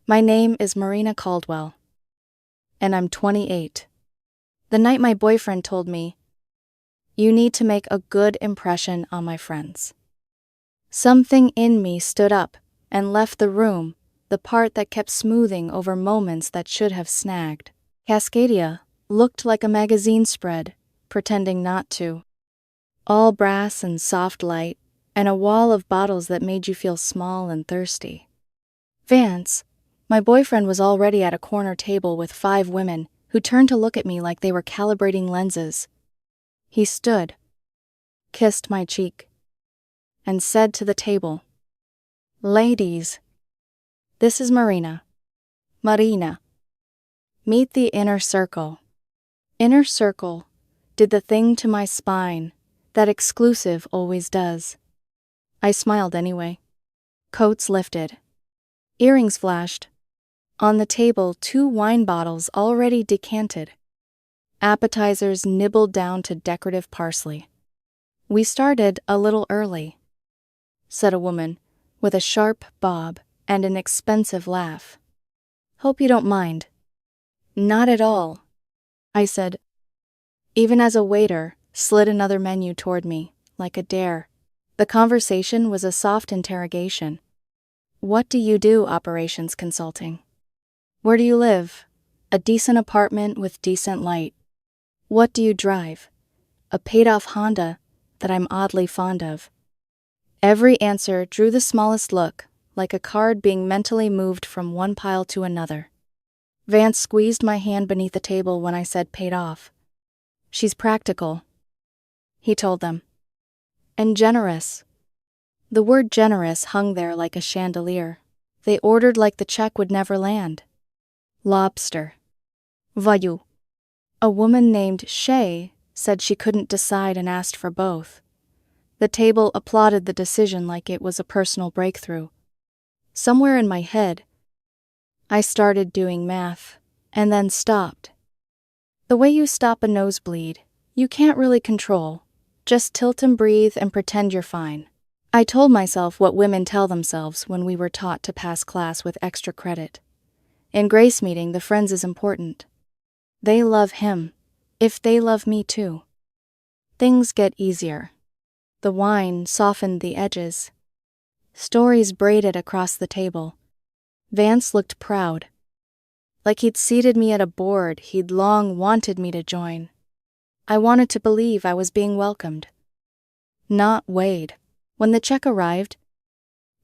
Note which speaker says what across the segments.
Speaker 1: My name is Marina Caldwell, and I'm 28. The night my boyfriend told me, "You need to make a good impression on my friends." Something in me stood up and left the room, the part that kept smoothing over moments that should have snagged. Cascadia looked like a magazine spread, pretending not to. All brass and soft light, and a wall of bottles that made you feel small and thirsty. Vance, my boyfriend, was already at a corner table with 5 women who turned to look at me like they were calibrating lenses. He stood, kissed my cheek, and said to the table, "Ladies, this is Marina. Marina. Meet the inner circle." Inner circle did the thing to my spine that exclusive always does. I smiled anyway. Coats lifted. Earrings flashed. On the table, 2 wine bottles already decanted. Appetizers nibbled down to decorative parsley. "We started a little early," said a woman, with a sharp bob and an expensive laugh. "Hope you don't mind." "Not at all," I said, even as a waiter slid another menu toward me, like a dare. The conversation was a soft interrogation. "What do you do, operations consulting? Where do you live? A decent apartment with decent light. What do you drive? A paid-off Honda that I'm oddly fond of." Every answer drew the smallest look, like a card being mentally moved from one pile to another. Vance squeezed my hand beneath the table when I said paid off. "She's practical," he told them. "And generous." The word generous hung there like a chandelier. They ordered like the check would never land. "Lobster." "Voyou." A woman named Shay said she couldn't decide and asked for both. The table applauded the decision like it was a personal breakthrough. Somewhere in my head, I started doing math, and then stopped. The way you stop a nosebleed, you can't really control. Just tilt and breathe and pretend you're fine. I told myself what women tell themselves when we were taught to pass class with extra credit. In grace meeting, the friends is important. They love him, if they love me too. Things get easier. The wine softened the edges. Stories braided across the table. Vance looked proud, like he'd seated me at a board he'd long wanted me to join. I wanted to believe I was being welcomed, not weighed. When the check arrived,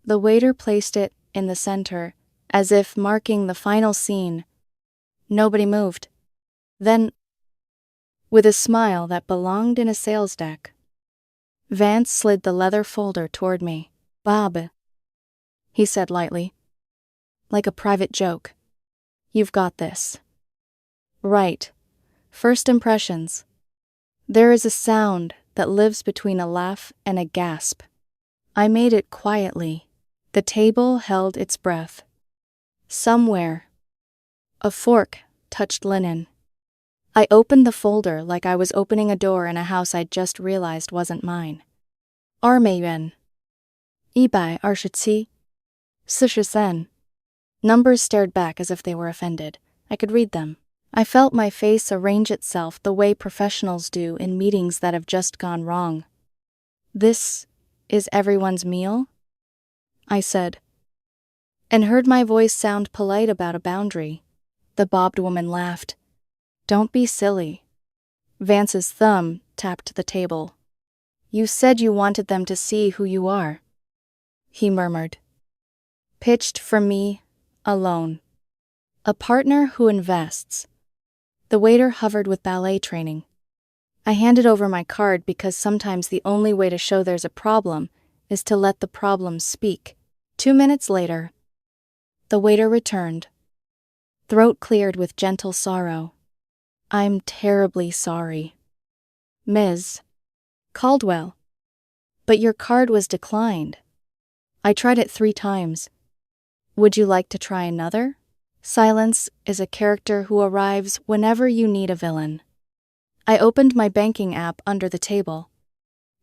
Speaker 1: the waiter placed it in the center, as if marking the final scene. Nobody moved. Then, with a smile that belonged in a sales deck, Vance slid the leather folder toward me. "Bob," he said lightly, like a private joke. "You've got this." Right. First impressions. There is a sound that lives between a laugh and a gasp. I made it quietly. The table held its breath. Somewhere, a fork touched linen. I opened the folder like I was opening a door in a house I'd just realized wasn't mine. "2,000 127 40 Numbers stared back as if they were offended. I could read them. I felt my face arrange itself the way professionals do in meetings that have just gone wrong. "This is everyone's meal?" I said, and heard my voice sound polite about a boundary. The bobbed woman laughed. "Don't be silly." Vance's thumb tapped the table. "You said you wanted them to see who you are," he murmured. "Pitched for me, alone. A partner who invests." The waiter hovered with ballet training. I handed over my card because sometimes the only way to show there's a problem is to let the problem speak. 2 minutes later, the waiter returned, throat cleared with gentle sorrow. "I'm terribly sorry, Ms. Caldwell, but your card was declined. I tried it 3 times. Would you like to try another?" Silence is a character who arrives whenever you need a villain. I opened my banking app under the table.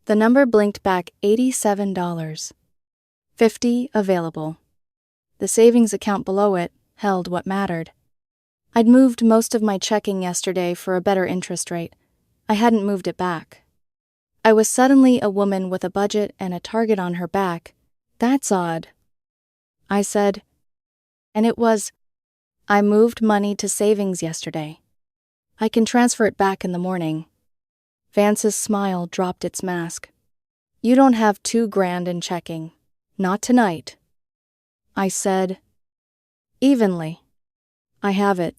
Speaker 1: The number blinked back $87.50 available. The savings account below it held what mattered. I'd moved most of my checking yesterday for a better interest rate. I hadn't moved it back. I was suddenly a woman with a budget and a target on her back. That's odd, I said. And it was. I moved money to savings yesterday. I can transfer it back in the morning. Vance's smile dropped its mask. You don't have $2,000 in checking. Not tonight. I said. Evenly. I have it.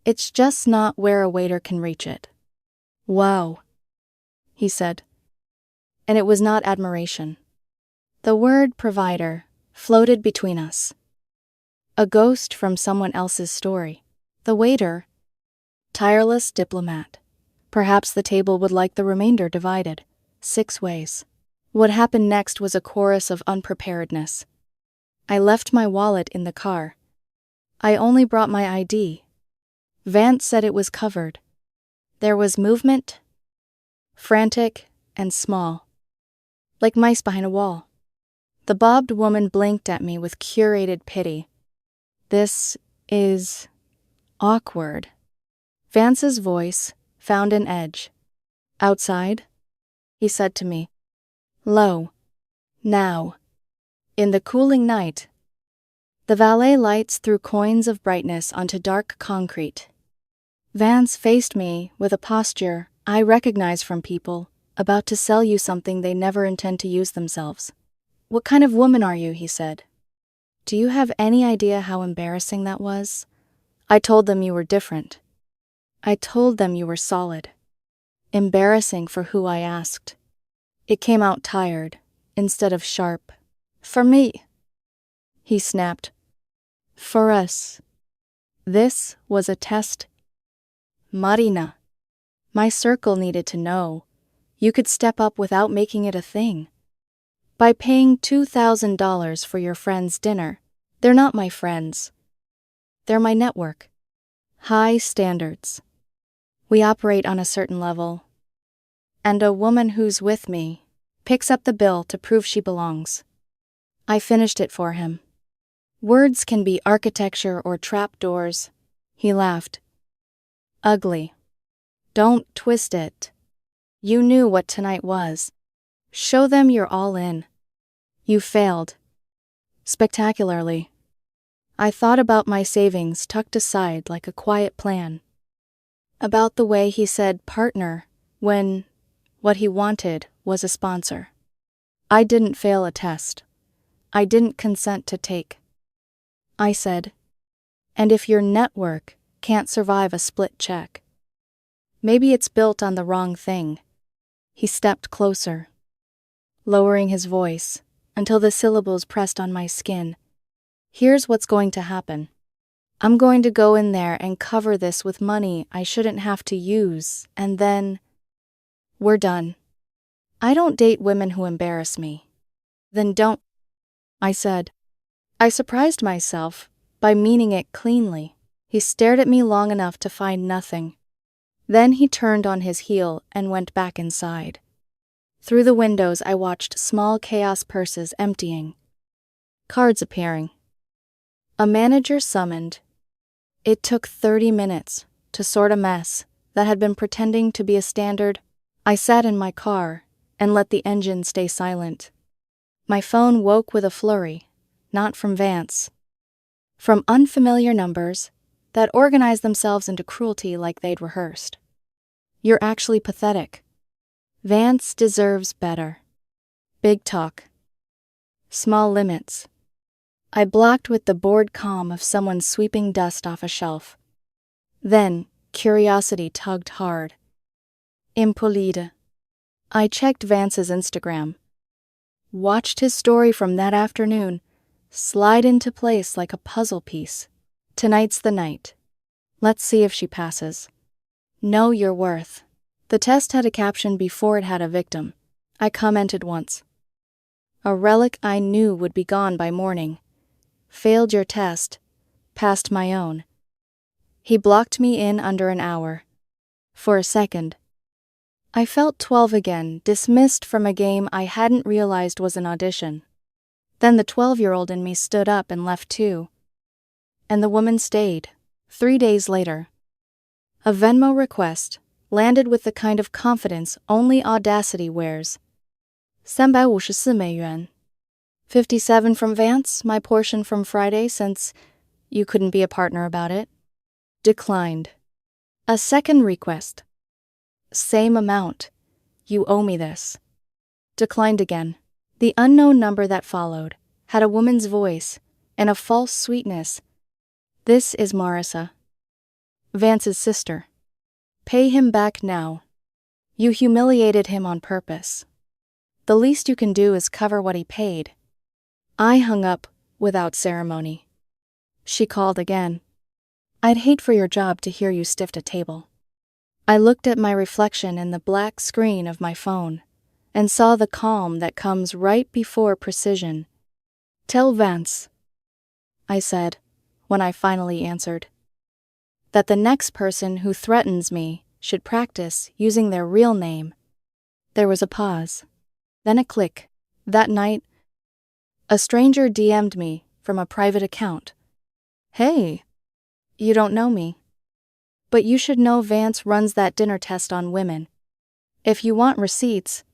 Speaker 1: It's just not where a waiter can reach it. Wow, he said. And it was not admiration. The word provider floated between us. A ghost from someone else's story. The waiter. Tireless diplomat. Perhaps the table would like the remainder divided 6 ways. What happened next was a chorus of unpreparedness. I left my wallet in the car. I only brought my ID. Vance said it was covered. There was movement, frantic and small, like mice behind a wall. The bobbed woman blinked at me with curated pity. This is awkward. Vance's voice found an edge. Outside? He said to me. Low. Now. In the cooling night. The valet lights threw coins of brightness onto dark concrete. Vance faced me with a posture I recognize from people about to sell you something they never intend to use themselves. What kind of woman are you, he said. Do you have any idea how embarrassing that was? I told them you were different. I told them you were solid. Embarrassing for who I asked. It came out tired, instead of sharp. For me, he snapped. For us. This was a test. Marina. My circle needed to know. You could step up without making it a thing. By paying $2,000 for your friend's dinner, they're not my friends. They're my network. High standards. We operate on a certain level. And a woman who's with me picks up the bill to prove she belongs. I finished it for him. Words can be architecture or trapdoors. He laughed. Ugly. Don't twist it. You knew what tonight was. Show them you're all in. You failed. Spectacularly. I thought about my savings tucked aside like a quiet plan. About the way he said partner when what he wanted was a sponsor. I didn't fail a test. I didn't consent to take. I said, and if your network can't survive a split check, maybe it's built on the wrong thing. He stepped closer, lowering his voice until the syllables pressed on my skin. Here's what's going to happen. I'm going to go in there and cover this with money I shouldn't have to use, and then we're done. I don't date women who embarrass me. Then don't, I said. I surprised myself by meaning it cleanly. He stared at me long enough to find nothing. Then he turned on his heel and went back inside. Through the windows I watched small chaos purses emptying. Cards appearing. A manager summoned. It took 30 minutes to sort a mess that had been pretending to be a standard. I sat in my car and let the engine stay silent. My phone woke with a flurry, not from Vance. From unfamiliar numbers that organized themselves into cruelty like they'd rehearsed. You're actually pathetic. Vance deserves better. Big talk. Small limits. I blocked with the bored calm of someone sweeping dust off a shelf. Then, curiosity tugged hard. Impolite. I checked Vance's Instagram. Watched his story from that afternoon slide into place like a puzzle piece. Tonight's the night. Let's see if she passes. Know your worth. The test had a caption before it had a victim. I commented once. A relic I knew would be gone by morning. Failed your test. Passed my own. He blocked me in under an hour. For a second. I felt 12 again, dismissed from a game I hadn't realized was an audition. Then the 12-year-old in me stood up and left too. and the woman stayed. 3 days later, a Venmo request landed with the kind of confidence only audacity wears. 354美元. 57 from Vance, my portion from Friday since you couldn't be a partner about it. Declined. A second request. Same amount. You owe me this. Declined again. The unknown number that followed had a woman's voice and a false sweetness. This is Marissa, Vance's sister. Pay him back now. You humiliated him on purpose. The least you can do is cover what he paid. I hung up without ceremony. She called again. I'd hate for your job to hear you stiffed a table. I looked at my reflection in the black screen of my phone and saw the calm that comes right before precision. Tell Vance, I said, when I finally answered, that the next person who threatens me should practice using their real name. There was a pause, then a click. That night, a stranger DM'd me from a private account. Hey, you don't know me, but you should know Vance runs that dinner test on women. If you want receipts,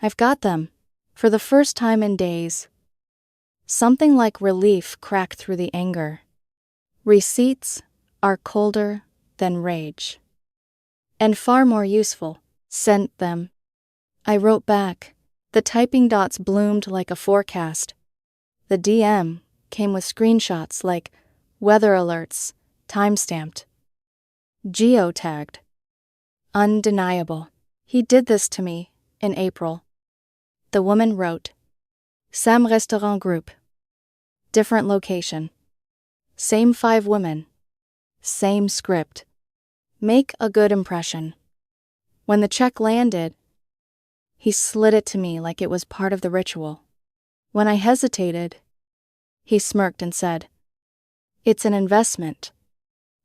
Speaker 1: I've got them. For the first time in days, something like relief cracked through the anger. Receipts are colder than rage. And far more useful. Sent them. I wrote back. The typing dots bloomed like a forecast. The DM came with screenshots like weather alerts, timestamped, geotagged. Undeniable. He did this to me in April. The woman wrote, Sam Restaurant Group. Different location. Same 5 women. Same script. Make a good impression. When the check landed, he slid it to me like it was part of the ritual. When I hesitated, he smirked and said, It's an investment.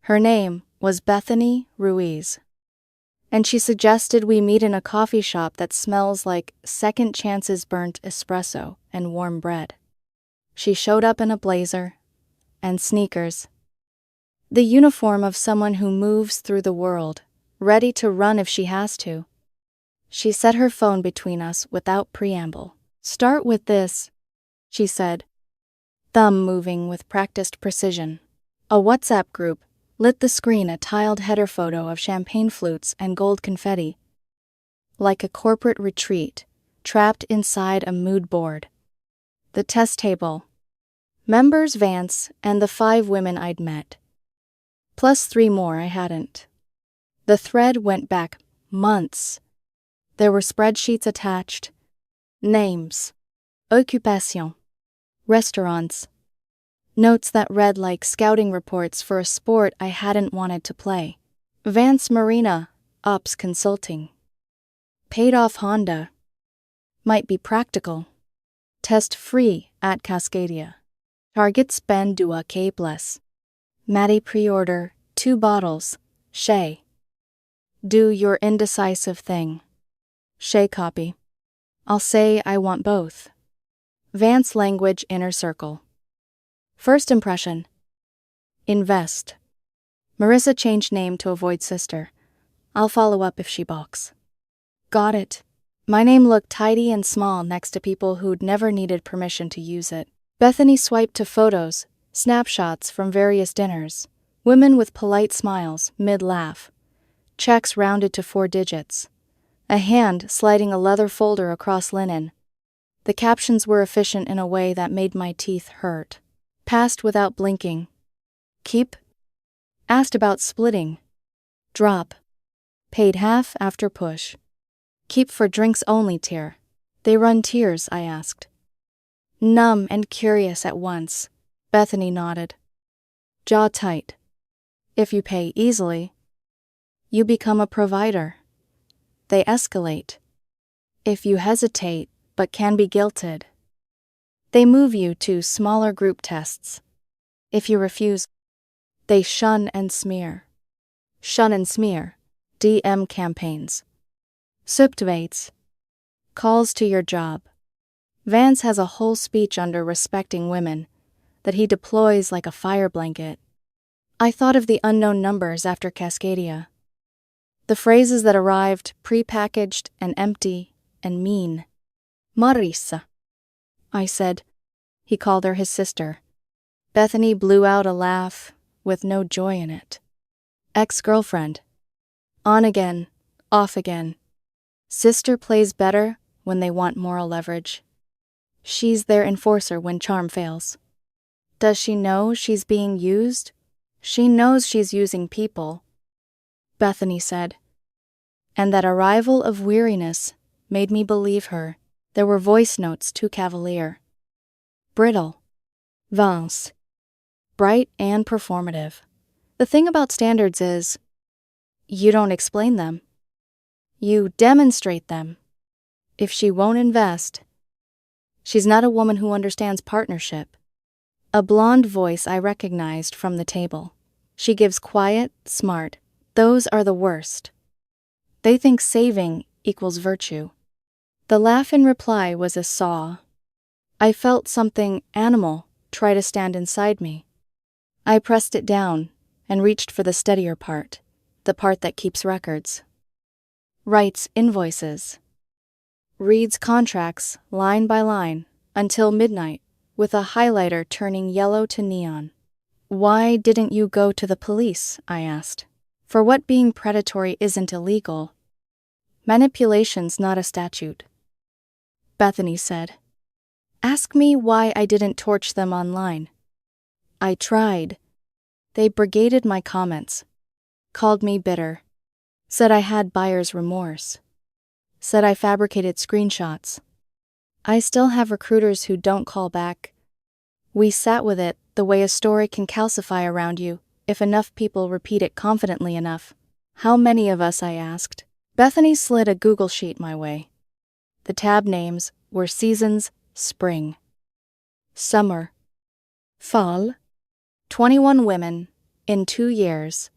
Speaker 1: Her name was Bethany Ruiz, and she suggested we meet in a coffee shop that smells like Second Chance's burnt espresso and warm bread. She showed up in a blazer and sneakers, the uniform of someone who moves through the world, ready to run if she has to. She set her phone between us without preamble. Start with this, she said, thumb moving with practiced precision. A WhatsApp group lit the screen, a tiled header photo of champagne flutes and gold confetti. Like a corporate retreat, trapped inside a mood board. The test table. Members Vance and the 5 women I'd met. Plus 3 more I hadn't. The thread went back months. There were spreadsheets attached. Names. Occupation. Restaurants. Notes that read like scouting reports for a sport I hadn't wanted to play. Vance Marina, Ops Consulting. Paid off Honda. Might be practical. Test free at Cascadia. Target spend 2K plus. Maddie pre-order 2 bottles. Shay. Do your indecisive thing. Shay copy. I'll say I want both. Vance language inner circle. First impression. Invest. Marissa changed name to avoid sister. I'll follow up if she balks. Got it. My name looked tidy and small next to people who'd never needed permission to use it. Bethany swiped to photos, snapshots from various dinners. Women with polite smiles, mid-laugh. Checks rounded to 4 digits. A hand sliding a leather folder across linen. The captions were efficient in a way that made my teeth hurt. Passed without blinking. Keep. Asked about splitting. Drop. Paid half after push. Keep for drinks only tier. They run tiers, I asked. Numb and curious at once. Bethany nodded. Jaw tight. If you pay easily, you become a provider. They escalate. If you hesitate but can be guilted, they move you to smaller group tests. If you refuse, they shun and smear. Shun and smear. DM campaigns. Subtivates. Calls to your job. Vance has a whole speech under respecting women, that he deploys like a fire blanket. I thought of the unknown numbers after Cascadia. The phrases that arrived pre-packaged and empty and mean. Marisa, I said. He called her his sister. Bethany blew out a laugh with no joy in it. Ex-girlfriend. On again, off again. Sister plays better when they want moral leverage. She's their enforcer when charm fails. Does she know she's being used? She knows she's using people, Bethany said. And that arrival of weariness made me believe her. There were voice notes too cavalier. Brittle. Vance. Bright and performative. The thing about standards is, you don't explain them. You demonstrate them. If she won't invest, she's not a woman who understands partnership. A blonde voice I recognized from the table. She gives quiet, smart. Those are the worst. They think saving equals virtue. The laugh in reply was a saw. I felt something animal try to stand inside me. I pressed it down and reached for the steadier part, the part that keeps records. Writes invoices. Reads contracts line by line until midnight, with a highlighter turning yellow to neon. Why didn't you go to the police? I asked. For what being predatory isn't illegal? Manipulation's not a statute. Bethany said. Ask me why I didn't torch them online. I tried. They brigaded my comments. Called me bitter. Said I had buyer's remorse. Said I fabricated screenshots. I still have recruiters who don't call back. We sat with it the way a story can calcify around you if enough people repeat it confidently enough. How many of us, I asked. Bethany slid a Google sheet my way. The tab names were seasons, spring, summer, fall, 21 women in 2 years.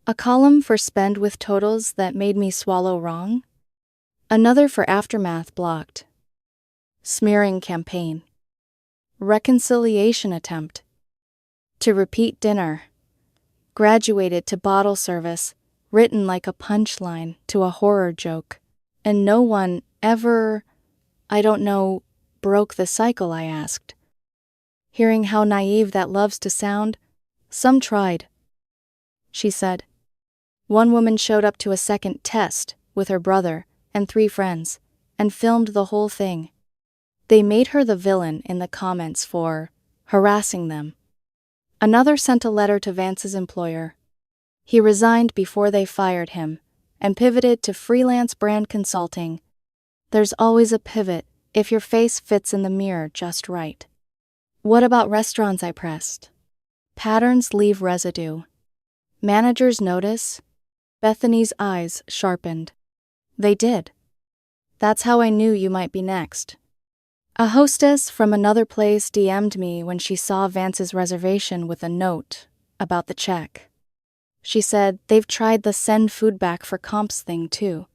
Speaker 1: A column for spend with totals that made me swallow wrong. Another for aftermath blocked. Smearing campaign. Reconciliation attempt. To repeat dinner. Graduated to bottle service, written like a punchline to a horror joke. And no one ever, broke the cycle, I asked. Hearing how naive that loves to sound, some tried. She said. One woman showed up to a second test with her brother and 3 friends, and filmed the whole thing. They made her the villain in the comments for harassing them. Another sent a letter to Vance's employer. He resigned before they fired him, and pivoted to freelance brand consulting. There's always a pivot if your face fits in the mirror just right. What about restaurants? I pressed. Patterns leave residue. Managers notice. Bethany's eyes sharpened. They did. That's how I knew you might be next. A hostess from another place DM'd me when she saw Vance's reservation with a note about the check. She said they've tried the send food back for comps thing too.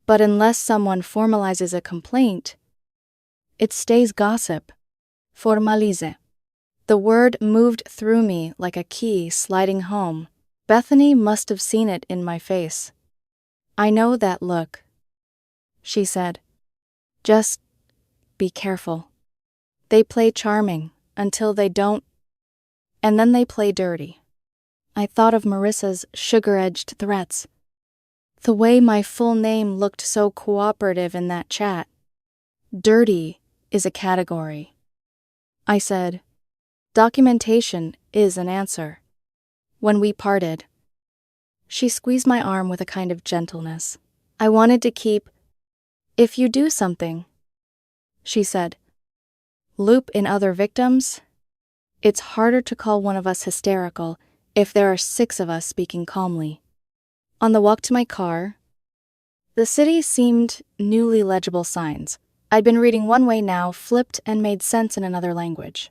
Speaker 1: But unless someone formalizes a complaint, it stays gossip. Formalize. The word moved through me like a key sliding home. Bethany must have seen it in my face. I know that look, she said. Just be careful. They play charming until they don't, and then they play dirty. I thought of Marissa's sugar-edged threats. The way my full name looked so cooperative in that chat. Dirty is a category. I said, documentation is an answer. When we parted, she squeezed my arm with a kind of gentleness. I wanted to keep, if you do something, she said. Loop in other victims? It's harder to call one of us hysterical if there are 6 of us speaking calmly. On the walk to my car, the city seemed newly legible signs. I'd been reading one way now, flipped and made sense in another language.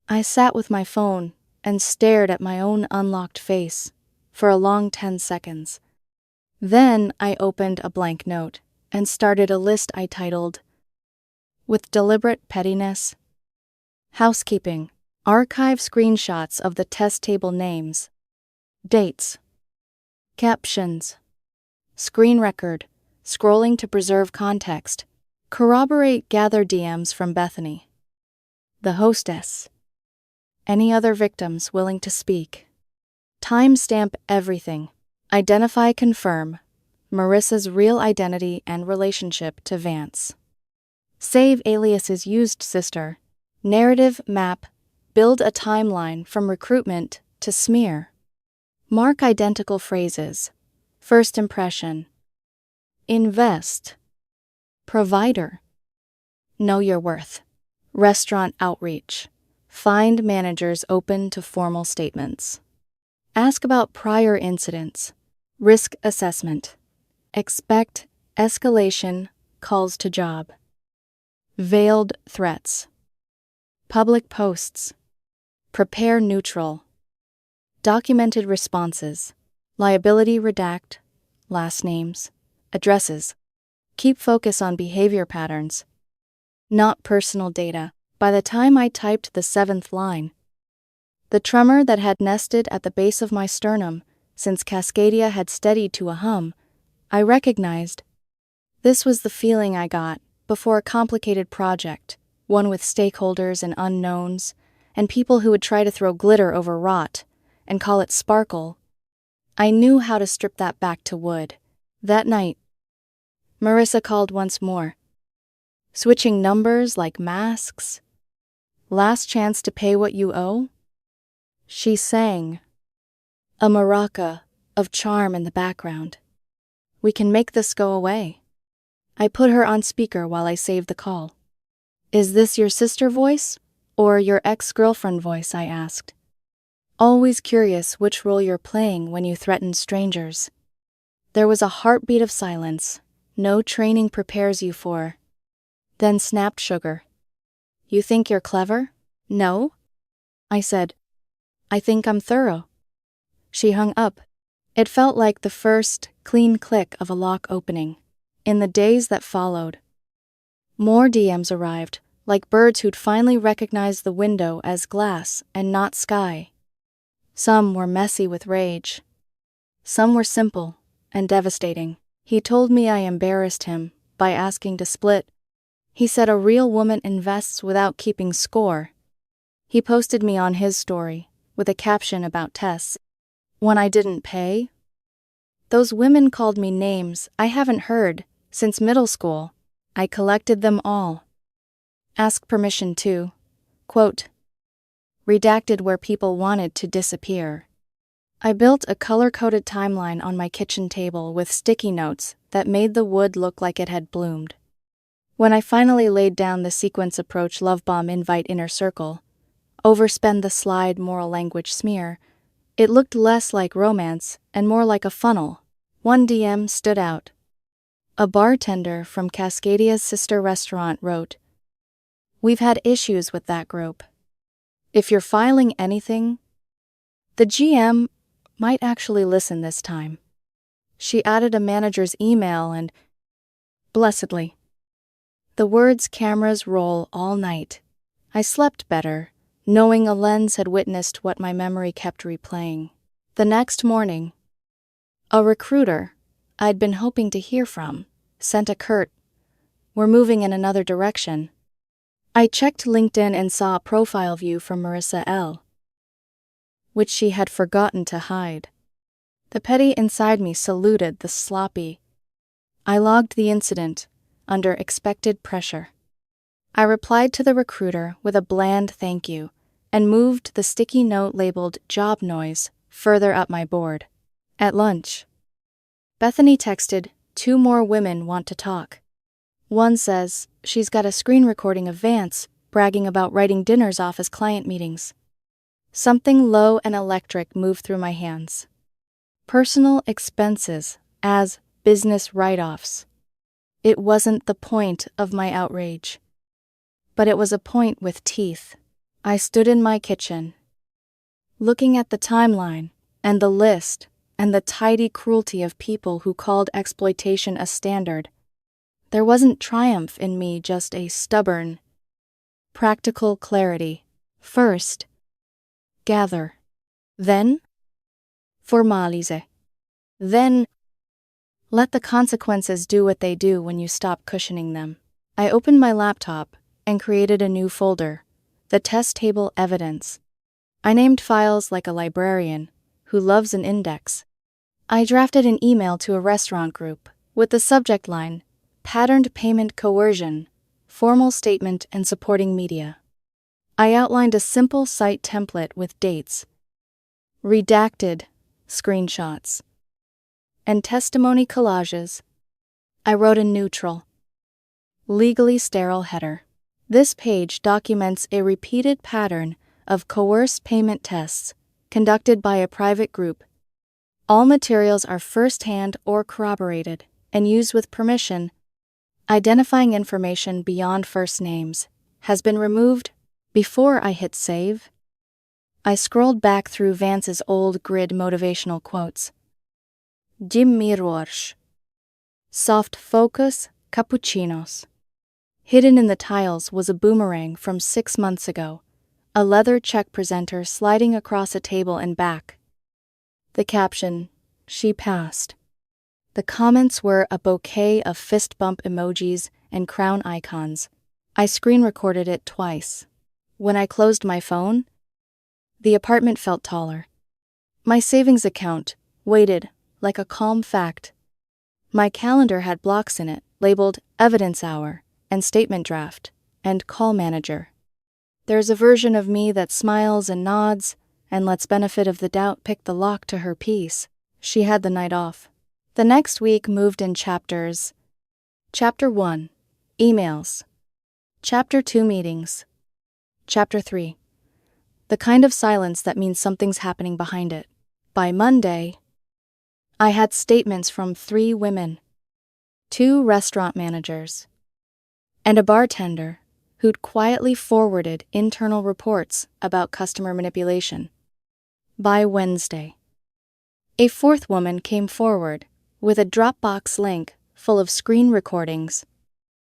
Speaker 1: I sat with my phone and stared at my own unlocked face for a long 10 seconds. Then I opened a blank note and started a list I titled, With Deliberate Pettiness, Housekeeping, Archive screenshots of the test table names, dates, captions, screen record, scrolling to preserve context, corroborate gather DMs from Bethany, the hostess, any other victims willing to speak. Timestamp everything. Identify confirm Marissa's real identity and relationship to Vance. Save aliases used sister. Narrative map. Build a timeline from recruitment to smear. Mark identical phrases. First impression. Invest. Provider. Know your worth. Restaurant outreach. Find managers open to formal statements. Ask about prior incidents. Risk assessment. Expect escalation, calls to job. Veiled threats. Public posts. Prepare neutral. Documented responses. Liability redact. Last names. Addresses. Keep focus on behavior patterns, not personal data. By the time I typed the 7th line, the tremor that had nested at the base of my sternum since Cascadia had steadied to a hum, I recognized. This was the feeling I got before a complicated project, one with stakeholders and unknowns, and people who would try to throw glitter over rot and call it sparkle. I knew how to strip that back to wood. That night, Marissa called once more, switching numbers like masks. Last chance to pay what you owe? She sang, a maraca of charm in the background. We can make this go away. I put her on speaker while I saved the call. Is this your sister voice or your ex-girlfriend voice? I asked. Always curious which role you're playing when you threaten strangers. There was a heartbeat of silence. No training prepares you for. Then snapped Sugar. You think you're clever? No? I said. I think I'm thorough. She hung up. It felt like the first, clean click of a lock opening. In the days that followed, more DMs arrived, like birds who'd finally recognized the window as glass and not sky. Some were messy with rage. Some were simple and devastating. He told me I embarrassed him by asking to split. He said a real woman invests without keeping score. He posted me on his story, with a caption about Tess. When I didn't pay? Those women called me names I haven't heard since middle school. I collected them all. Ask permission to, quote, redacted where people wanted to disappear. I built a color-coded timeline on my kitchen table with sticky notes that made the wood look like it had bloomed. When I finally laid down the sequence approach love bomb invite inner circle, overspend the slide moral language smear, it looked less like romance and more like a funnel. One DM stood out. A bartender from Cascadia's sister restaurant wrote, "We've had issues with that group. If you're filing anything, the GM might actually listen this time." She added a manager's email and, blessedly, the words cameras roll all night. I slept better, knowing a lens had witnessed what my memory kept replaying. The next morning, a recruiter I'd been hoping to hear from sent a curt, "We're moving in another direction." I checked LinkedIn and saw a profile view from Marissa L., which she had forgotten to hide. The petty inside me saluted the sloppy. I logged the incident under expected pressure. I replied to the recruiter with a bland thank you and moved the sticky note labeled job noise further up my board. At lunch, Bethany texted, 2 more women want to talk. One says she's got a screen recording of Vance bragging about writing dinners off as client meetings. Something low and electric moved through my hands. Personal expenses as business write-offs. It wasn't the point of my outrage, but it was a point with teeth. I stood in my kitchen, looking at the timeline and the list and the tidy cruelty of people who called exploitation a standard. There wasn't triumph in me, just a stubborn, practical clarity. First, gather. Then, formalize. Then, let the consequences do what they do when you stop cushioning them. I opened my laptop and created a new folder, the test table evidence. I named files like a librarian who loves an index. I drafted an email to a restaurant group with the subject line, Patterned Payment Coercion, Formal Statement and Supporting Media. I outlined a simple site template with dates, redacted screenshots, and testimony collages. I wrote a neutral, legally sterile header. This page documents a repeated pattern of coerced payment tests conducted by a private group. All materials are first-hand or corroborated and used with permission. Identifying information beyond first names has been removed. Before I hit save, I scrolled back through Vance's old grid motivational quotes. Jim Mirwars. Soft focus, cappuccinos. Hidden in the tiles was a boomerang from 6 months ago, a leather check presenter sliding across a table and back. The caption, she passed. The comments were a bouquet of fist bump emojis and crown icons. I screen recorded it twice. When I closed my phone, the apartment felt taller. My savings account waited like a calm fact. My calendar had blocks in it labeled Evidence Hour and Statement Draft and Call Manager. There's a version of me that smiles and nods and lets benefit of the doubt pick the lock to her peace. She had the night off. The next week moved in chapters. Chapter 1, Emails. Chapter 2, Meetings. Chapter 3, the kind of silence that means something's happening behind it. By Monday, I had statements from 3 women, 2 restaurant managers, and a bartender who'd quietly forwarded internal reports about customer manipulation. By Wednesday, a 4th woman came forward with a Dropbox link full of screen recordings.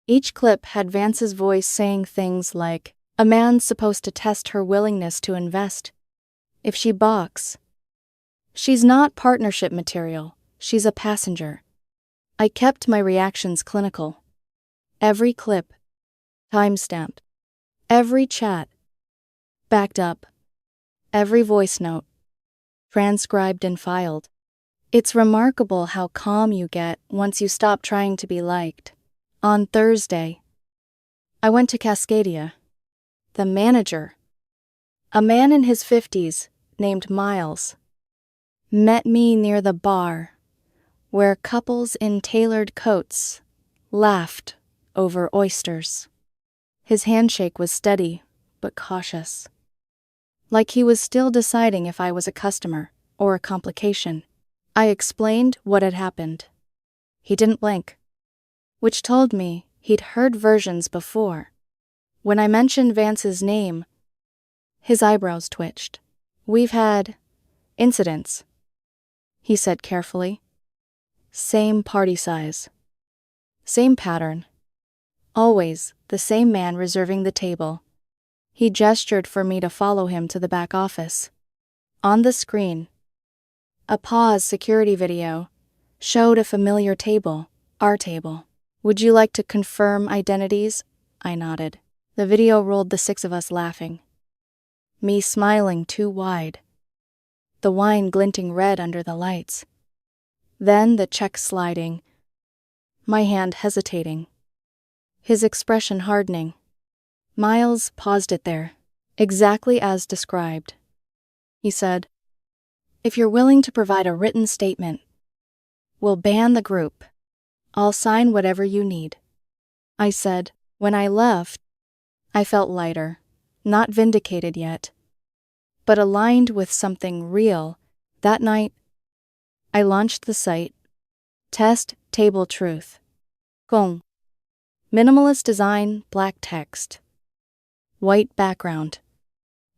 Speaker 1: Each clip had Vance's voice saying things like, a man's supposed to test her willingness to invest. If she balks, she's not partnership material, she's a passenger. I kept my reactions clinical. Every clip, timestamped. Every chat, backed up. Every voice note, transcribed and filed. It's remarkable how calm you get once you stop trying to be liked. On Thursday, I went to Cascadia. The manager, a man in his 50s named Miles, met me near the bar, where couples in tailored coats laughed over oysters. His handshake was steady but cautious, like he was still deciding if I was a customer or a complication. I explained what had happened. He didn't blink, which told me he'd heard versions before. When I mentioned Vance's name, his eyebrows twitched. We've had incidents, he said carefully. Same party size. Same pattern. Always the same man reserving the table. He gestured for me to follow him to the back office. On the screen, a pause security video showed a familiar table, our table. Would you like to confirm identities? I nodded. The video rolled the 6 of us laughing. Me smiling too wide. The wine glinting red under the lights. Then the check sliding. My hand hesitating. His expression hardening. Miles paused it there, exactly as described. He said, if you're willing to provide a written statement, we'll ban the group. I'll sign whatever you need. I said, when I left, I felt lighter, not vindicated yet, but aligned with something real. That night, I launched the site, Test Table Truth. Con. Minimalist design, black text. White background.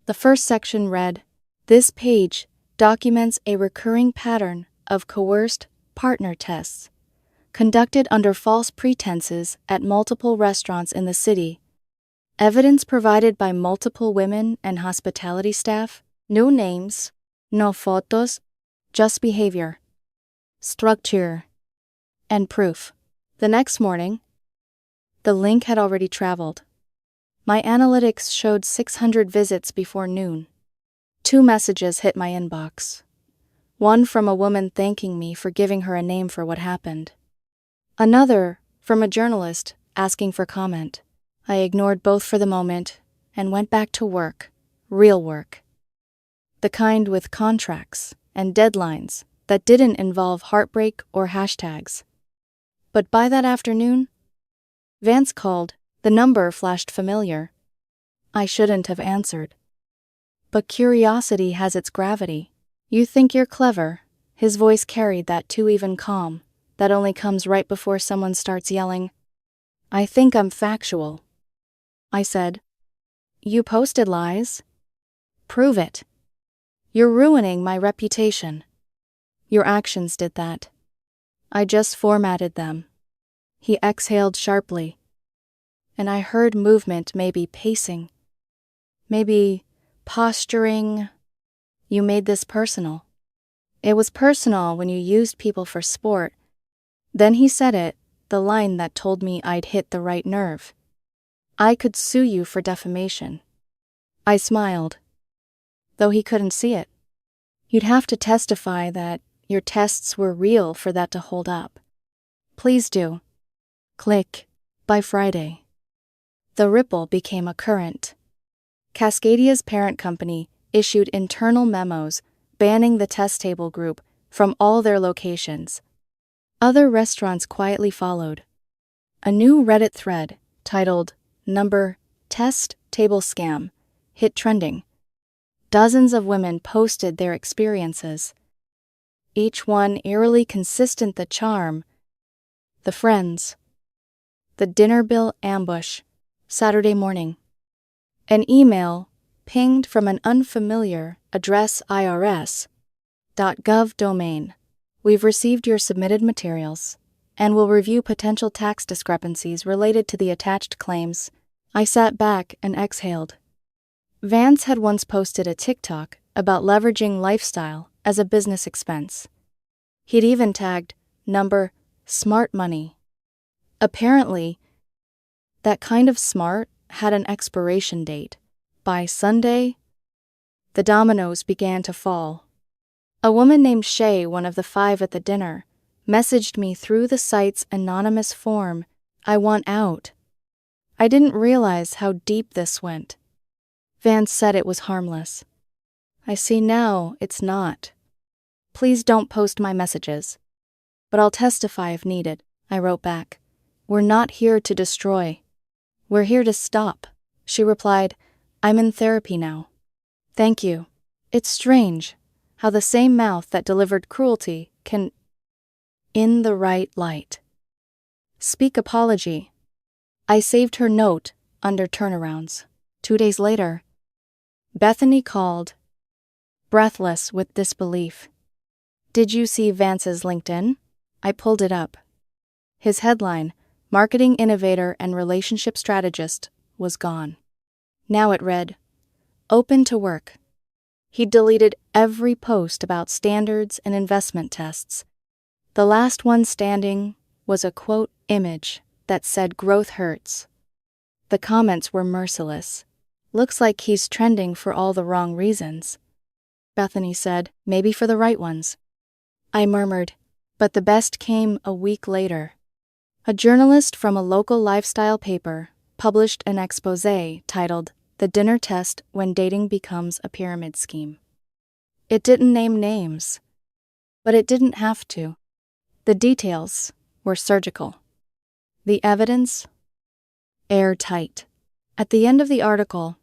Speaker 1: The first section read, this page documents a recurring pattern of coerced partner tests conducted under false pretenses at multiple restaurants in the city. Evidence provided by multiple women and hospitality staff, No names, no photos, just behavior, structure, and proof. The next morning, the link had already traveled. My analytics showed 600 visits before noon. 2 messages hit my inbox. One from a woman thanking me for giving her a name for what happened. Another from a journalist asking for comment. I ignored both for the moment and went back to work, real work. The kind with contracts and deadlines that didn't involve heartbreak or hashtags. But by that afternoon, Vance called. The number flashed familiar. I shouldn't have answered. But curiosity has its gravity. You think you're clever. His voice carried that too even calm that only comes right before someone starts yelling. I think I'm factual. I said. You posted lies? Prove it. You're ruining my reputation. Your actions did that. I just formatted them. He exhaled sharply. And I heard movement, maybe pacing. Maybe posturing. You made this personal. It was personal when you used people for sport. Then he said it, the line that told me I'd hit the right nerve. I could sue you for defamation. I smiled, though he couldn't see it. You'd have to testify that your tests were real for that to hold up. Please do. Click. By Friday. The ripple became a current. Cascadia's parent company issued internal memos banning the Test Table Group from all their locations. Other restaurants quietly followed. A new Reddit thread, titled Number Test Table Scam, hit trending. Dozens of women posted their experiences. Each one eerily consistent: the charm, the friends, the dinner bill ambush, Saturday morning. An email pinged from an unfamiliar address: irs.gov domain. We've received your submitted materials and will review potential tax discrepancies related to the attached claims. I sat back and exhaled. Vance had once posted a TikTok about leveraging lifestyle as a business expense. He'd even tagged number smart money. Apparently, that kind of smart had an expiration date. By Sunday, the dominoes began to fall. A woman named Shay, one of the 5 at the dinner, messaged me through the site's anonymous form, I want out. I didn't realize how deep this went. Vance said it was harmless. I see now it's not. Please don't post my messages. But I'll testify if needed, I wrote back. We're not here to destroy. We're here to stop. She replied, I'm in therapy now. Thank you. It's strange how the same mouth that delivered cruelty can, in the right light, speak apology. I saved her note under turnarounds. 2 days later, Bethany called, breathless with disbelief. Did you see Vance's LinkedIn? I pulled it up. His headline, Marketing Innovator and Relationship Strategist, was gone. Now it read, Open to work. He deleted every post about standards and investment tests. The last one standing was a quote image that said growth hurts. The comments were merciless. Looks like he's trending for all the wrong reasons. Bethany said, maybe for the right ones. I murmured, but the best came a week later. A journalist from a local lifestyle paper published an exposé titled The Dinner Test When Dating Becomes a Pyramid Scheme. It didn't name names, but it didn't have to. The details were surgical. The evidence? Airtight. At the end of the article,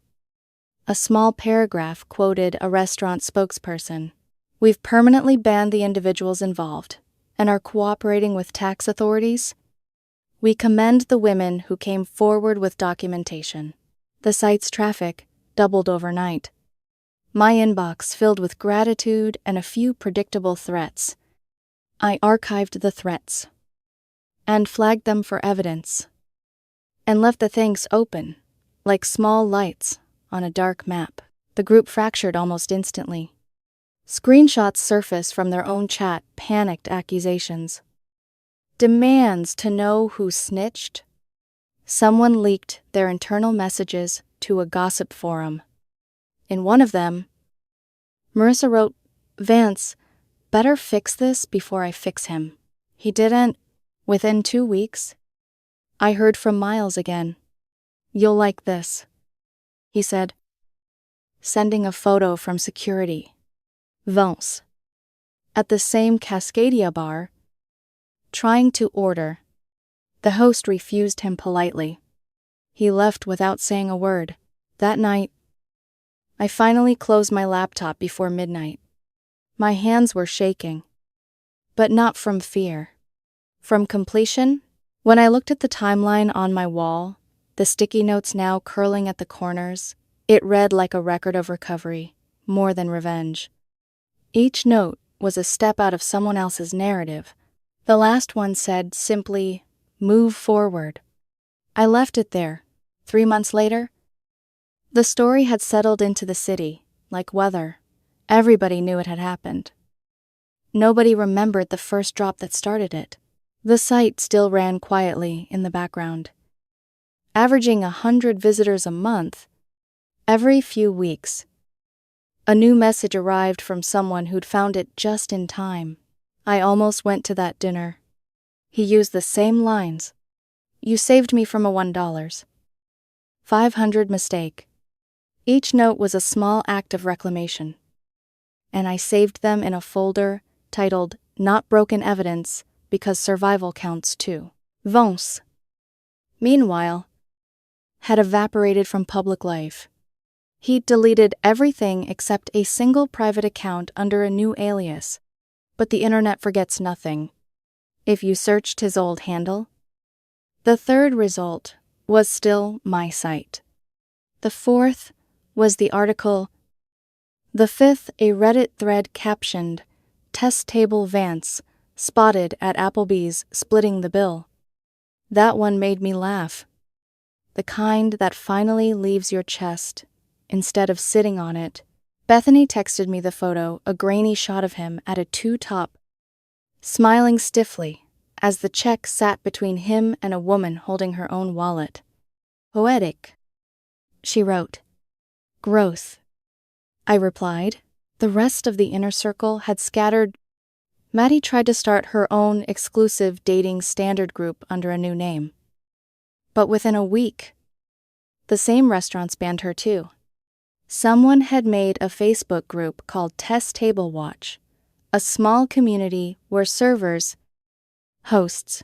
Speaker 1: a small paragraph quoted a restaurant spokesperson. We've permanently banned the individuals involved and are cooperating with tax authorities. We commend the women who came forward with documentation. The site's traffic doubled overnight. My inbox filled with gratitude and a few predictable threats. I archived the threats and flagged them for evidence and left the thanks open, like small lights on a dark map. The group fractured almost instantly. Screenshots surfaced from their own chat, panicked accusations. Demands to know who snitched. Someone leaked their internal messages to a gossip forum. In one of them, Marissa wrote, "Vance, better fix this before I fix him." He didn't. Within 2 weeks, I heard from Miles again. "You'll like this," he said, sending a photo from security. Vance, at the same Cascadia bar, trying to order. The host refused him politely. He left without saying a word. That night, I finally closed my laptop before midnight. My hands were shaking. But not from fear. From completion? When I looked at the timeline on my wall, the sticky notes now curling at the corners, it read like a record of recovery, more than revenge. Each note was a step out of someone else's narrative. The last one said simply, "Move forward." I left it there. 3 months later, the story had settled into the city, like weather. Everybody knew it had happened. Nobody remembered the first drop that started it. The site still ran quietly in the background, averaging 100 visitors a month. Every few weeks, a new message arrived from someone who'd found it just in time. I almost went to that dinner. He used the same lines. "You saved me from a $1. 500 mistake." Each note was a small act of reclamation. And I saved them in a folder titled "Not Broken Evidence," because survival counts too. Vance, meanwhile, had evaporated from public life. He'd deleted everything except a single private account under a new alias. But the internet forgets nothing. If you searched his old handle, the third result was still my site. The fourth was the article. The fifth, a Reddit thread captioned, "Test Table Vance, spotted at Applebee's splitting the bill." That one made me laugh. The kind that finally leaves your chest, instead of sitting on it. Bethany texted me the photo, a grainy shot of him at a two-top, smiling stiffly as the check sat between him and a woman holding her own wallet. "Poetic," she wrote. "Growth," I replied. The rest of the inner circle had scattered. Maddie tried to start her own exclusive dating standard group under a new name. But within a week, the same restaurants banned her too. Someone had made a Facebook group called Test Table Watch, a small community where servers, hosts,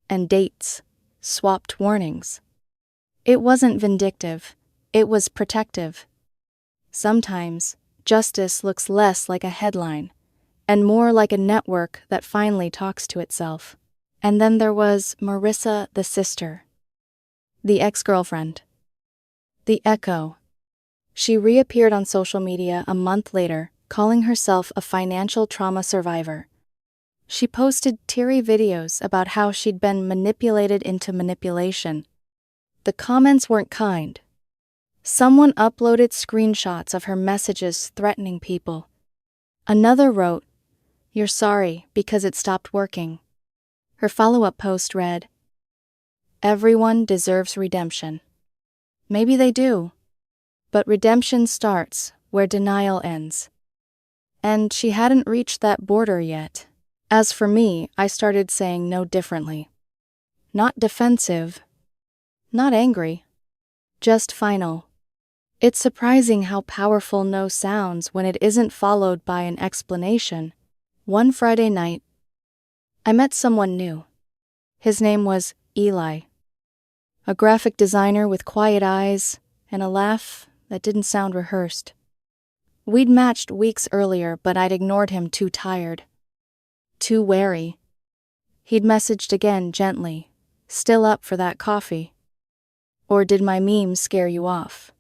Speaker 1: and dates swapped warnings. It wasn't vindictive, it was protective. Sometimes, justice looks less like a headline and more like a network that finally talks to itself. And then there was Marissa, the sister, the ex-girlfriend, the echo. She reappeared on social media a month later, calling herself a financial trauma survivor. She posted teary videos about how she'd been manipulated into manipulation. The comments weren't kind. Someone uploaded screenshots of her messages threatening people. Another wrote, "You're sorry because it stopped working." Her follow-up post read, "Everyone deserves redemption." Maybe they do. But redemption starts where denial ends. And she hadn't reached that border yet. As for me, I started saying no differently. Not defensive. Not angry. Just final. It's surprising how powerful no sounds when it isn't followed by an explanation. One Friday night, I met someone new. His name was Eli. A graphic designer with quiet eyes and a laugh that didn't sound rehearsed. We'd matched weeks earlier, but I'd ignored him too tired. Too wary. He'd messaged again gently, "Still up for that coffee?" "Or did my meme scare you off?"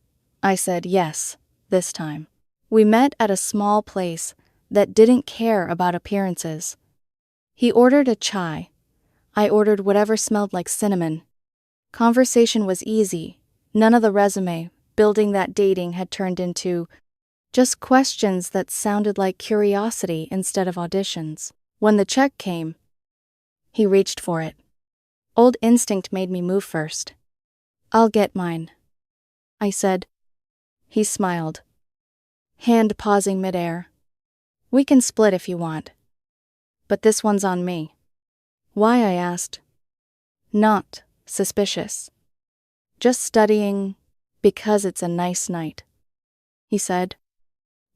Speaker 1: I said yes, this time. We met at a small place that didn't care about appearances. He ordered a chai. I ordered whatever smelled like cinnamon. Conversation was easy, none of the resume, building that dating had turned into just questions that sounded like curiosity instead of auditions. When the check came, he reached for it. Old instinct made me move first. "I'll get mine," I said. He smiled, hand pausing midair. "We can split if you want. But this one's on me." "Why?" I asked. Not suspicious. "Just studying because it's a nice night," he said.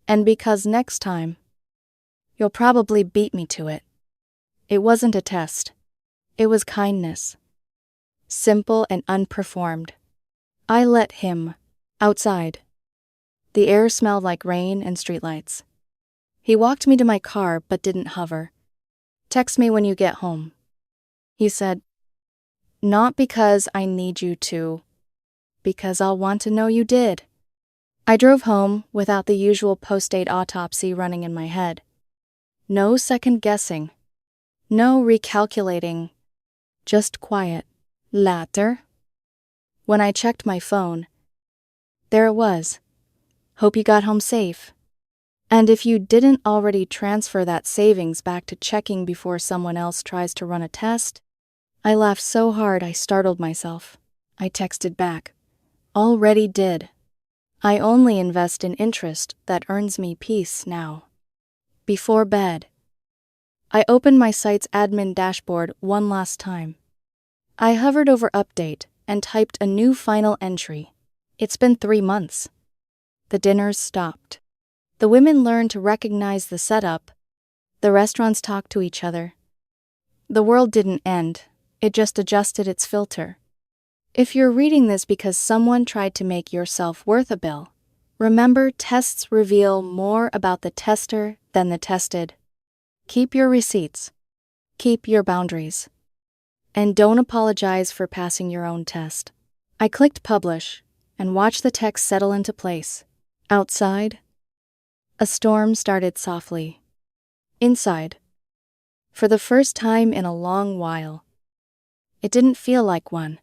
Speaker 1: "And because next time, you'll probably beat me to it." It wasn't a test. It was kindness. Simple and unperformed. I let him outside. The air smelled like rain and streetlights. He walked me to my car but didn't hover. "Text me when you get home," he said. "Not because I need you to, because I'll want to know you did." I drove home without the usual post-date autopsy running in my head. No second guessing. No recalculating. Just quiet. Later, when I checked my phone, there it was. "Hope you got home safe." And if you didn't already transfer that savings back to checking before someone else tries to run a test, I laughed so hard I startled myself. I texted back. "Already did. I only invest in interest that earns me peace now." Before bed, I opened my site's admin dashboard one last time. I hovered over Update and typed a new final entry. It's been 3 months. The dinners stopped. The women learned to recognize the setup. The restaurants talked to each other. The world didn't end, it just adjusted its filter. If you're reading this because someone tried to make your self-worth a bill, remember, tests reveal more about the tester than the tested. Keep your receipts. Keep your boundaries. And don't apologize for passing your own test. I clicked publish and watched the text settle into place. Outside, a storm started softly. Inside, for the first time in a long while, it didn't feel like one.